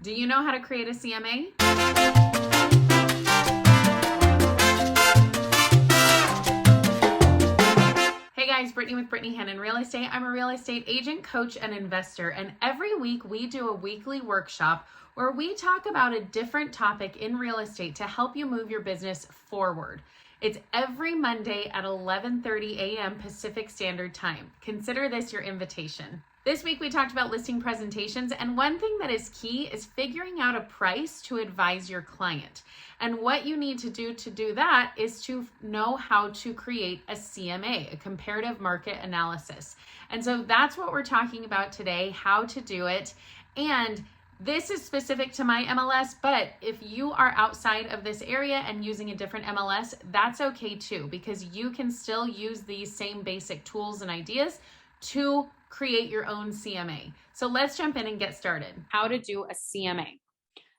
Do you know how to create a CMA? Hey guys, Brittany with Brittany Hannon Real Estate. I'm a real estate agent, coach, and investor. And every week we do a weekly workshop where we talk about a different topic in real estate to help you move your business forward. It's every Monday at 11:30 a.m. Pacific Standard Time. Consider this your invitation. This week we talked about listing presentations, and one thing that is key is figuring out a price to advise your client. And what you need to do that is to know how to create a CMA, a comparative market analysis. And so that's what we're talking about today, how to do it. And this is specific to my MLS, but if you are outside of this area and using a different MLS, that's okay too, because you can still use these same basic tools and ideas to create your own CMA. So let's jump in and get started. How to do a CMA.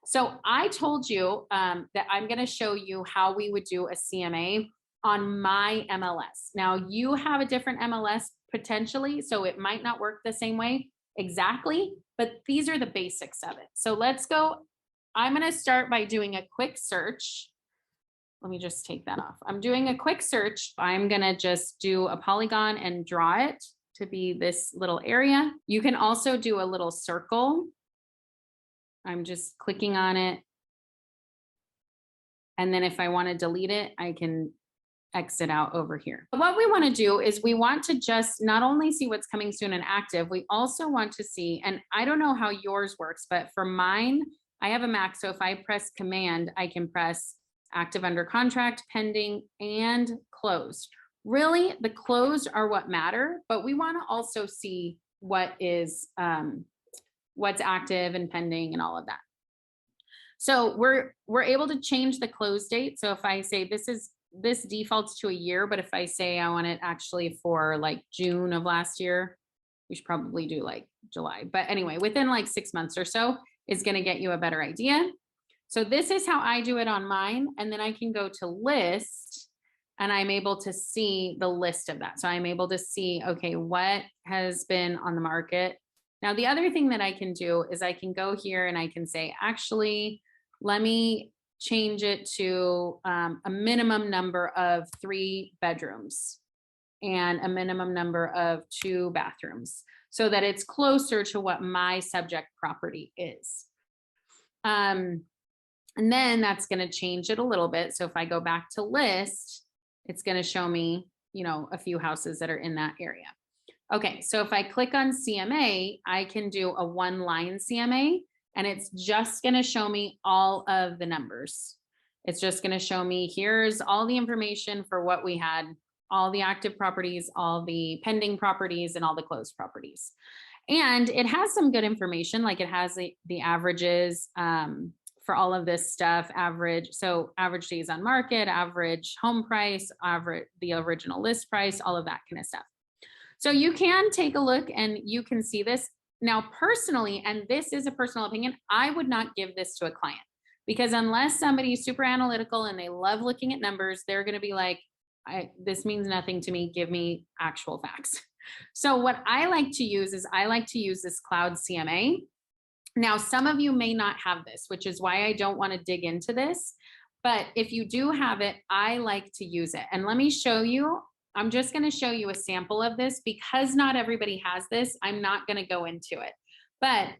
So I told you that I'm going to show you how we would do a CMA on my MLS. Now you have a different MLS potentially, so it might not work the same way exactly, but these are the basics of it. So let's go. I'm going to start by doing a quick search. Let me just take that off. I'm doing a quick search. I'm going to just do a polygon and draw it to be this little area. You can also do a little circle. I'm just clicking on it. And then if I want to delete it, I can exit out over here. What we want to do is we want to just not only see what's coming soon and active, we also want to see, and I don't know how yours works, but for mine, I have a Mac. So if I press Command, I can press active under contract, pending, and closed. Really, the closed are what matter, but we want to also see what is what's active and pending and all of that. So we're able to change the close date. So if I say this defaults to a year, but if I say I want it actually for like June of last year, we should probably do like July. But anyway, within like 6 months or so is going to get you a better idea. So this is how I do it on mine. And then I can go to list and I'm able to see the list of that. So I'm able to see, okay, what has been on the market. Now, the other thing that I can do is I can go here and I can say, actually, let me change it to a minimum number of 3 bedrooms and a minimum number of 2 bathrooms so that it's closer to what my subject property is. And then that's going to change it a little bit. So if I go back to list, it's going to show me, a few houses that are in that area. Okay, so if I click on CMA, I can do a 1-line CMA, and it's just going to show me all of the numbers. It's just going to show me here's all the information for what we had, all the active properties, all the pending properties, and all the closed properties. And it has some good information, like it has the averages for all of this stuff, average days on market, average home price, the original list price, all of that kind of stuff. So you can take a look and you can see this. Now, personally, and this is a personal opinion, I would not give this to a client because unless somebody is super analytical and they love looking at numbers, they're going to be like, this means nothing to me. Give me actual facts. So what I like to use is this cloud CMA. Now, some of you may not have this, which is why I don't want to dig into this. But if you do have it, I like to use it. And let me show you. I'm just going to show you a sample of this because not everybody has this. I'm not going to go into it, but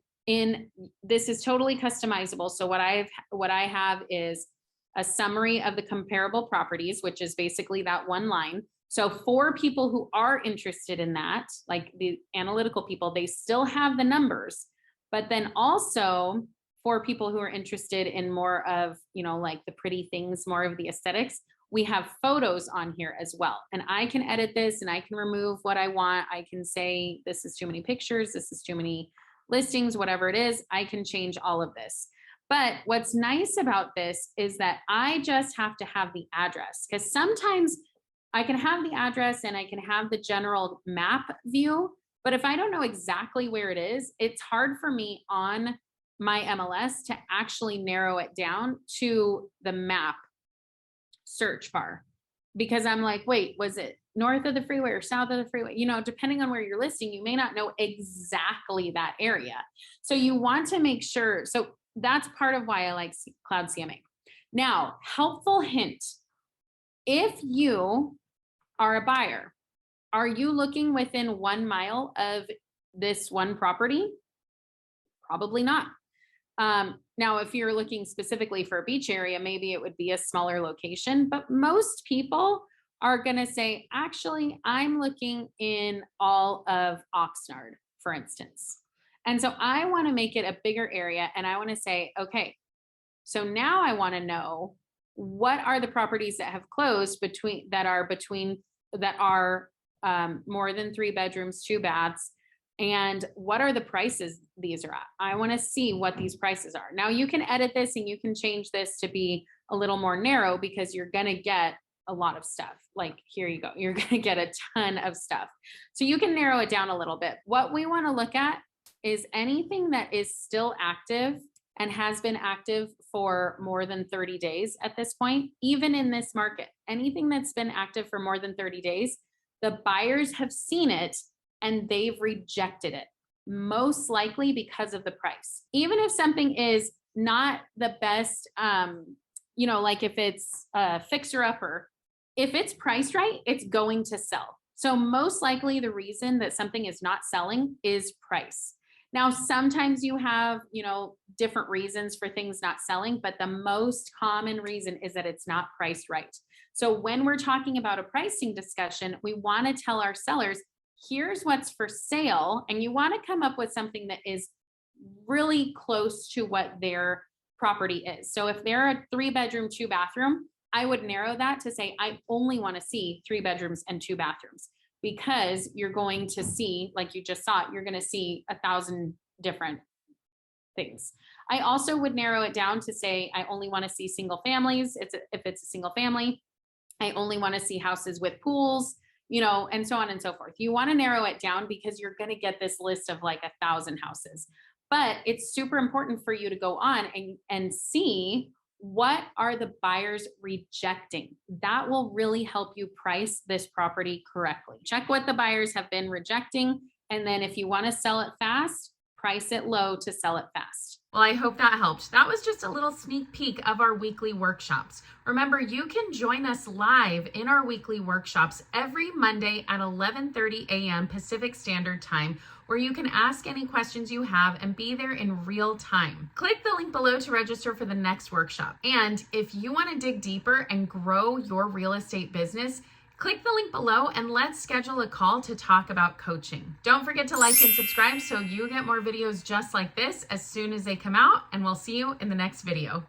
this is totally customizable. So what I have is a summary of the comparable properties, which is basically that 1 line. So for people who are interested in that, like the analytical people, they still have the numbers, but then also for people who are interested in more of, like the pretty things, more of the aesthetics, we have photos on here as well. And I can edit this and I can remove what I want. I can say, this is too many pictures. This is too many listings, whatever it is. I can change all of this. But what's nice about this is that I just have to have the address, because sometimes I can have the address and I can have the general map view. But if I don't know exactly where it is, it's hard for me on my MLS to actually narrow it down to the map search bar, because I'm like, wait, was it north of the freeway or south of the freeway? Depending on where you're listing, you may not know exactly that area. So you want to make sure. So that's part of why I like Cloud CMA. Now, helpful hint. If you are a buyer, are you looking within 1 mile of this one property? Probably not. Now, if you're looking specifically for a beach area, maybe it would be a smaller location, but most people are going to say, actually, I'm looking in all of Oxnard, for instance. And so I want to make it a bigger area. And I want to say, okay, so now I want to know what are the properties that have closed that are more than 3 bedrooms, 2 baths, and what are the prices these are at? I want to see what these prices are. Now you can edit this and you can change this to be a little more narrow because you're going to get a lot of stuff. Like here you go. You're going to get a ton of stuff. So you can narrow it down a little bit. What we want to look at is anything that is still active and has been active for more than 30 days at this point, even in this market. Anything that's been active for more than 30 days, the buyers have seen it and they've rejected it, most likely because of the price. Even if something is not the best, like if it's a fixer-upper, if it's priced right, it's going to sell. So most likely the reason that something is not selling is price. Now, sometimes you have, different reasons for things not selling, but the most common reason is that it's not priced right. So when we're talking about a pricing discussion, we want to tell our sellers, here's what's for sale. And you want to come up with something that is really close to what their property is. So if they're a 3-bedroom, 2-bathroom, I would narrow that to say, I only want to see 3 bedrooms and 2 bathrooms. Because you're going to see, like you just saw, you're going to see 1,000 different things. I also would narrow it down to say, I only want to see single families. If it's a single family, I only want to see houses with pools, and so on and so forth. You want to narrow it down because you're going to get this list of like 1,000 houses. But it's super important for you to go on and see what are the buyers rejecting. That will really help you price this property correctly. Check what the buyers have been rejecting. And then if you want to sell it fast, price it low to sell it fast. Well, I hope that helped. That was just a little sneak peek of our weekly workshops. Remember, you can join us live in our weekly workshops every Monday at 11:30 a.m. Pacific Standard Time, where you can ask any questions you have and be there in real time. Click the link below to register for the next workshop. And if you want to dig deeper and grow your real estate business, click the link below and let's schedule a call to talk about coaching. Don't forget to like and subscribe so you get more videos just like this as soon as they come out, and we'll see you in the next video.